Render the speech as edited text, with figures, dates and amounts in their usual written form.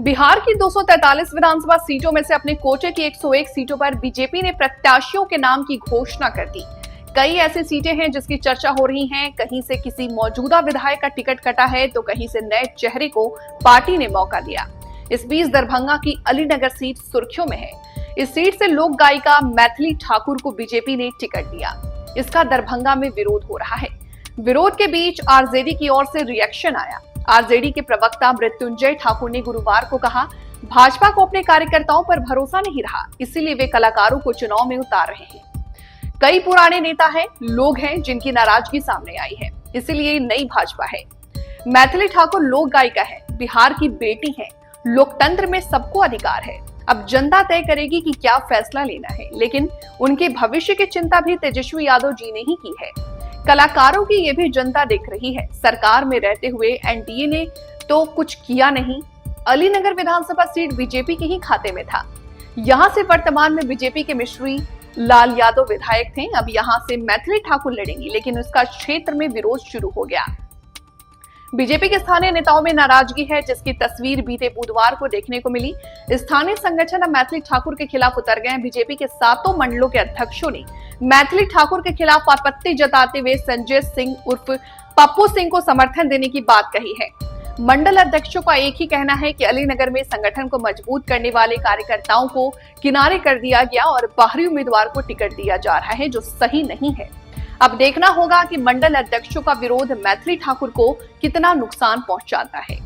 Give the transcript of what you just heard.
बिहार की 243 विधानसभा सीटों में से अपने कोटे की 101 सीटों पर बीजेपी ने प्रत्याशियों के नाम की घोषणा कर दी। कई ऐसी सीटें हैं जिसकी चर्चा हो रही है। कहीं से किसी मौजूदा विधायक का टिकट कटा है तो कहीं से नए चेहरे को पार्टी ने मौका दिया। इस बीच दरभंगा की अलीनगर सीट सुर्खियों में है। इस सीट से लोक गायिका मैथिली ठाकुर को बीजेपी ने टिकट दिया। इसका दरभंगा में विरोध हो रहा है। विरोध के बीच आरजेडी की ओर से रिएक्शन आया। आरजेडी के प्रवक्ता मृत्युंजय ठाकुर ने गुरुवार को कहा, भाजपा को अपने कार्यकर्ताओं पर भरोसा नहीं रहा, इसीलिए वे कलाकारों को चुनाव में उतार रहे हैं। कई पुराने नेता हैं, लोग हैं जिनकी नाराजगी सामने आई है, इसीलिए नई भाजपा है। मैथिली ठाकुर लोक गायिका है, बिहार की बेटी है, लोकतंत्र में सबको अधिकार है। अब जनता तय करेगी कि क्या फैसला लेना है, लेकिन उनके भविष्य की चिंता भी तेजस्वी यादव जी ने ही की है। कलाकारों की ये भी जनता देख रही है। सरकार में रहते हुए एनडीए ने तो कुछ किया नहीं। अलीनगर विधानसभा सीट बीजेपी के ही खाते में था। यहां से वर्तमान में बीजेपी के मिश्री लाल यादव विधायक थे। अब यहां से मैथिली ठाकुर लड़ेंगी, लेकिन उसका क्षेत्र में विरोध शुरू हो गया। बीजेपी के स्थानीय नेताओं में नाराजगी है, जिसकी तस्वीर बीते बुधवार को देखने को मिली। स्थानीय संगठन अब मैथिली ठाकुर के खिलाफ उतर गए। बीजेपी के 7 मंडलों के अध्यक्षों ने मैथिली ठाकुर के खिलाफ आपत्ति जताते हुए संजय सिंह उर्फ पप्पू सिंह को समर्थन देने की बात कही है। मंडल अध्यक्षों का एक ही कहना है कि अलीनगर में संगठन को मजबूत करने वाले कार्यकर्ताओं को किनारे कर दिया गया और बाहरी उम्मीदवार को टिकट दिया जा रहा है, जो सही नहीं है। अब देखना होगा कि मंडल अध्यक्षों का विरोध मैथिली ठाकुर को कितना नुकसान पहुंचाता है।